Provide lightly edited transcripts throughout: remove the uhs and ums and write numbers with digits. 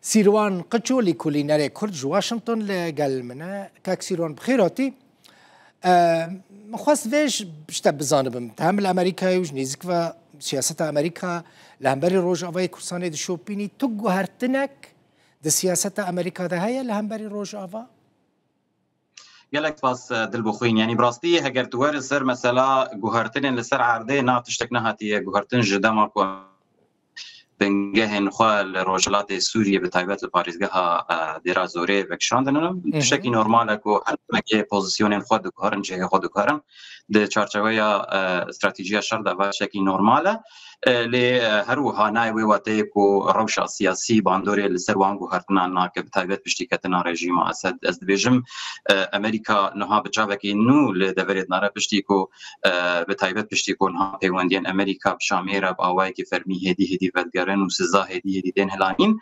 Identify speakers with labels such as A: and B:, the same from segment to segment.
A: سیروان قچولی کولینری کرد واشنطن لقال منا كاك سیروان بخيراتي مخواست ویش بشتا بزانبم تعامل امریکایی وش نزدیک و سیاست امریکا لهمبری روجاوای کورسانه دشوبینی تو گوهرتنک د سیاست امریکا ده هيا لهمبری روجاوا
B: قالك باس دل بخوين يعني براستي هجر توار السر مثلا جوهرتين لسر عرضي ناتشتك نهاتي جوهرتين جدا ماكو بنجهن خوال روجلات سوريا بتايبات الباريزجها ديرا زوري بكشاندن بشكل نورمال كو مكي بوزيشنين خود كهرن جه خود كهرن د چارچوبيا استراتيجيه شرطه بشكل نورمال ل هروها ناي ويواتي كو روشا سياسي باندوري لسروان غهرتنا ناك بتايبات بشتيكتنا ريجيم اسد از بيجم امريكا نها بجابكي نو لدفريت نارا بشتيكو بتايبات بشتيكو نها بيوندين امريكا بشاميره باواي كي فرمي هدي فدگرن وسزا هدي دين هلانين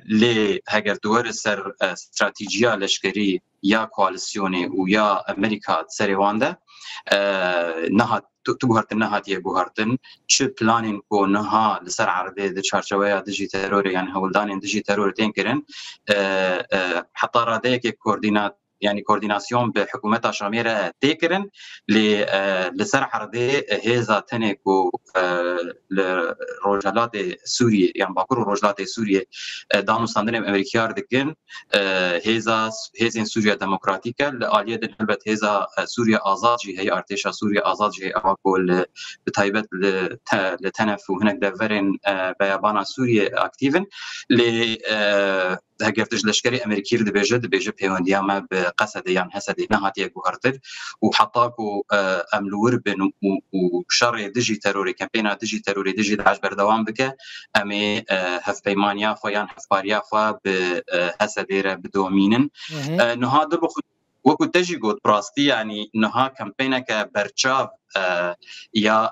B: ل هاجر دور سر استراتيجيه لشكري يا كواليسيوني ويا امريكا سريوانده نها تجهرتن نهات يجهرتن شو بلانين كو نها لسر عرضي د چارچوبيا دجي ترور يعني هولدان دجي ترور تنكرن حتى راديك كوردينات يعني كورديناسيون بحكومات شاميره تكرن لسر عرضي هذا تنكو لروجلات سوريا يعني باكور روجلات سوريا دانو ساندن امريكار دكن هذا سوريا ديمقراطيكا الاليه البت هذا سوريا ازاد هي ارتشا سوريا ازاد هي اكل بتايبت لتنف وهناك دفرن بيابانا سوريا اكتيفن ل هجرتج لشكري امريكي دبيجه بيوندياما بقصد يعني حسد نهاتي جوهرتد وحطاكو املور بن وشر دجي تروري كامبينا دجي تروري دجي داعش بردوام بك امي هف بيمانيا فيان هف باريا فا بحسديره بدومينن نهاد وكو تجي قد براستي يعني نها كامبينا كبرشاف يا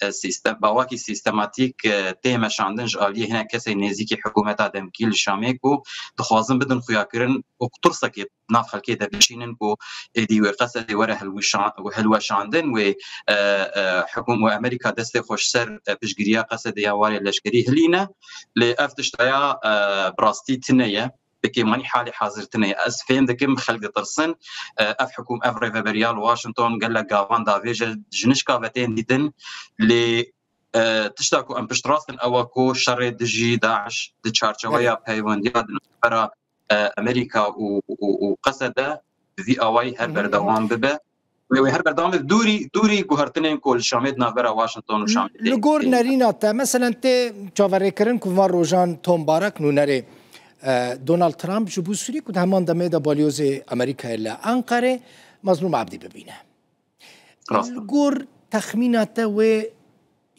B: سيستم باواكي سيستماتيك تيمه شاندنج عليه هنا كسي نزيكي حكومات ادم كيل شاميكو تخوازن بدن خوياكرن وقطرسك ناف خلكي دبشينن كو دي وقصه ورا هلوا شاندن و حكومه امريكا دست خوش سر بشغريا قصه يا واري لشكري هلينا لافتشتايا براستي تنيه بكي ماني حالي حاضرتني اسفين دكم خلق ترسن اف حكوم اف ريفريال واشنطن قال لك غافان دافيج جنشكا فتين ديتن ل تشتاكو ام بشتراستن اوكو شر دجي داعش دشارچويا بايوندياد برا امريكا وقصد في اواي هر بردوام ببه وهر بردوام دوري جوهرتنين كل شامد نافرا واشنطن وشامد
A: لغور نارينا مثلا انت تشافريكرن كوفار روجان توم بارك نونري دونالد ترامب جبو سوري كنت همان دمي دا باليوز أمريكا إلا أنقرة مظلوم عبدي ببينه الجور تخميناته و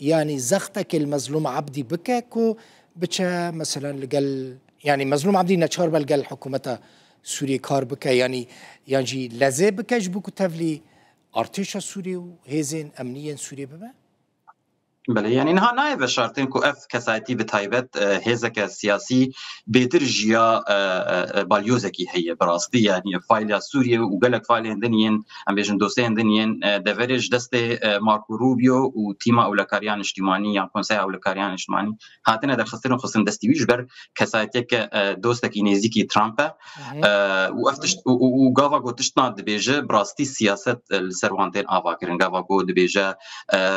A: يعني زختك المظلوم عبدي بكاكو بتشا مثلا لقال يعني مظلوم عبدي نشار بالقال حكومته سوريا كار بكا يعني جي لازم بكا جبو كتافلي ارتشا سوري وهيزين أمنيا سوريا ببا
B: بله يعني نها نايف شرطين كو اف كسايتي بتايبت هيزك سياسي بيترجيا باليوزكي هي براستي يعني فايل سوريا وقالك فايل اندنيين ام بيجن دوسي اندنيين دفرج دستي ماركو روبيو وتيما اولكاريان اجتماعي يعني كونسي اولكاريان اجتماعي هاتنا در خصن دستي ويجبر كسايتك دوستك نيزيكي ترامب وافتش وغافا جو تشتنا دبيجه براستي سياسه السروانتين افاكرن غافا جو دبيجه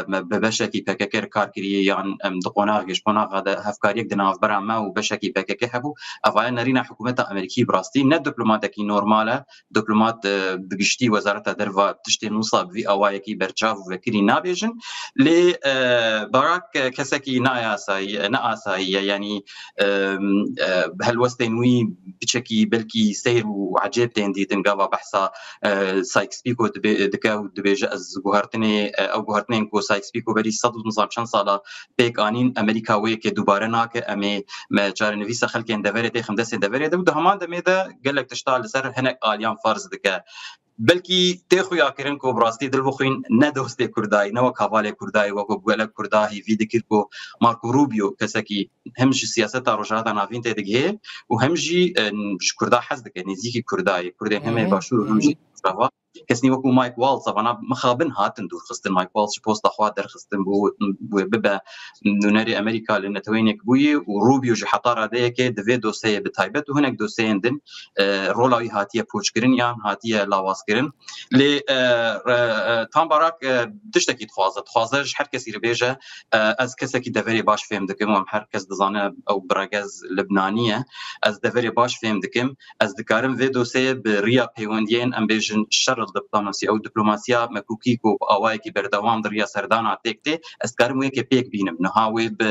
B: ببشكي بك كاركري يعني دقوناغ جبوناغ هذا هفكاريك دناف برا وبشكي بكك هبو افاي نرينا حكومه امريكي براستي ند دبلوماتيكي نورماله دبلومات بجشتي وزاره درفا تشتي نصاب في اوايكي برچاف وكري نابيجن ل باراك كسكي ناساي يعني بهالوستينوي بشكي بلكي سير وعجيب تندي تنقابا بحثا سايكس بيكو دكاو دبيجا از جوهرتني او جوهرتنين كو سايكس بيكو بري صدو نظام چند سالا پیک آنین امریکا وی که دوباره ناکه امی چار نویس خلکین دورته خمدس دورته و همان دمیده گلک تشتال سر هنک آلیان فرض دکه بلکی تخو یا کرن کو براستی دل بخوین نه دوست کردای نه وکاواله کردای و کو گلک کردای وی دکر کو مارکو روبیو کسکی همج سیاست روجات نافین تدگه و همجی کردا حز دکه نزیکی کردای کرد همه باشور همجی کەسنی وەکو مایک واڵز ئەوانە مخابن هاتن دوورخستن مایک واڵز پۆستە خوا دەرخستن بۆ ببە نونەری ئەمریکا لە نەتەوەینێک بووی و ڕوبی و حتا ڕادەیەکێ دەوێت دۆسەیە بتایبەت و هەنێک دۆسەیەن دن ڕۆڵاوی هاتیە پۆچکردن یان هاتیە لاوازکردن لێ تام باراک تشتێکی دخوازەش هەر کەسی بێژە ئەس کەسێکی دەڤێری باش فێم دەکەم و هەر کەس دەزانە ئەو بڕەگەز لبنانیە ئەس دەڤێری باش فێم دەکەم ئەس دەکارم vê دۆسەیە bi riya peywendiyên em bêjin şerl diplomasî ew diplomasiya mekûkî ku awayekî berdewam di riya serdana têk tê ez karim wêkê pêk bînim niha wê bi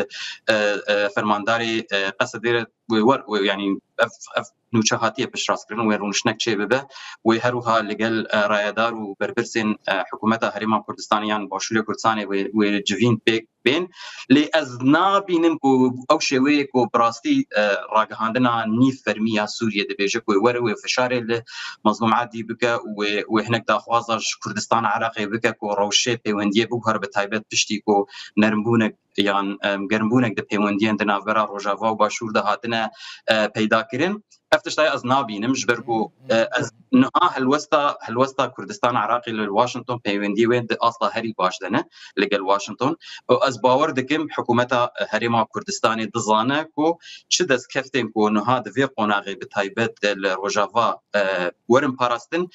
B: fermandarê qesedê yani ev nûçe hatiye piştrast kirin wê rûnişnek çê bibe wê herûha li gel rayedar û berpirsên hikûmeta Herêma Kurdistanê yan Başûrê Kurdistanê wê civîn pêk bên lê ez nabînim ku ew şêweyê ku bi rastî ragihandina nîv fermiya Sûriyê dibêje ku were wê fişarê li Mazlûm Adî bike wê hinek daxwaza ji Kurdistana Iraqê bike ku rewşê peywendiyê biguher bi taybet piştî ku nerimbûnek yan germbûnek di peywendiyên di navbera Rojava û Başûr de hatine peydakirin ev tiştayê ez nabînim ji ber ku ez niha helwesta Kurdistana Iraqê li Washington peywendiyê wê di asla herî baş dene li gel Washington ez bawer dikim hikûmeta Herêma Kurdistanê dizane ku çi destkeftên ku niha di vê qonaxê bi taybet li Rojava werin parastin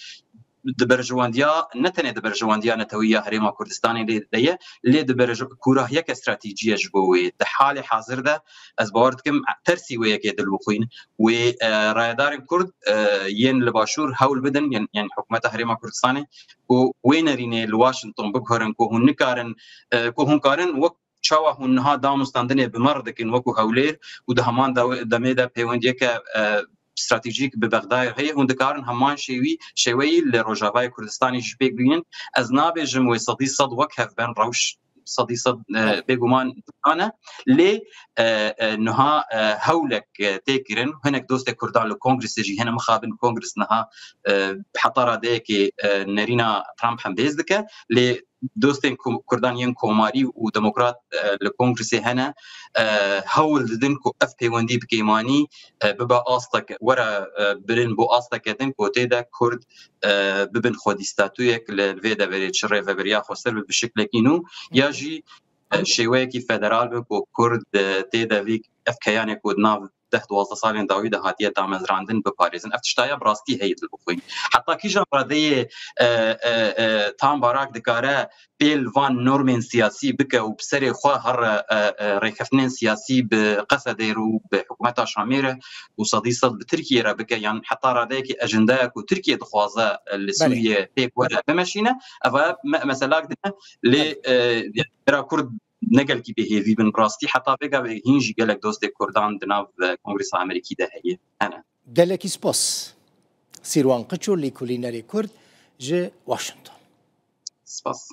B: دبرجوانdia ne tenê dibirjiwandiya netewîya Herêma Kurdistanê lê lê kurahiyek stratejîye ji bo wê di halê hazir de ez bawer dikim tersî wê yekê dilbixwîn wê rayedarên Kurd yên li Başûr hewl bidin yani hikûmeta Herêma Kurdistanê û wê nerînê li Washington biguherin ku hûn nikarin ku hûn karin wek çawa hûn niha damûstandinê bi mer dikin wekû hewlêr û di heman demê de peywendiyeke استراتیژیک به بغداد هی هون دکارن همان شیوی ل روجاوای کردستانی جپیک بین از نابجم و صد وک هف بن روش صد بگمان انا لی نها هولک تکرن هنک دوست کردان ل کنگرس جی هنم مخابن کنگرس نها حطاره ده که نرینا ترامپ هم بیزدکه لی دوستین کردانیان کوماری و دموکرات لکنگرسی هنه هول ددن کو اف پیوندی بکیمانی ببا آستک ورا برین بو آستکتن کوته دا کرد ببن خودی ستاتویک لویدا برید شره و بریا خوستر به شکل کینو یا جی شیوه کی فدرال بکو کرد تیدا ویک اف کیان کود ناو 10-12 سالên dawî de hatiye damezrandin biparêzin ev tiştaya bi rastî heyê dilbixwîn heta kîjan radeyê tam barak dikare pêl van normên siyasî bike û bi serê xwe her rêkeftinên siyasî bi Qesedê û bi hikûmeta Şamê re û sedî sed bi Tirkiyê re bike yan heta radeyekî ejendaya ku Tirkiye dixwaze li Sûriyê pêk were bimeşîne ev meselak dine lê bira Kurd نگل کی بهیوی بن براستی حتی بگه هینجی گلک دوست کردان دناو کنگرس امریکی ده هیه انا
A: گلکی سپاس سیروان قچو لیکولینری کرد ج واشنطن
B: سپاس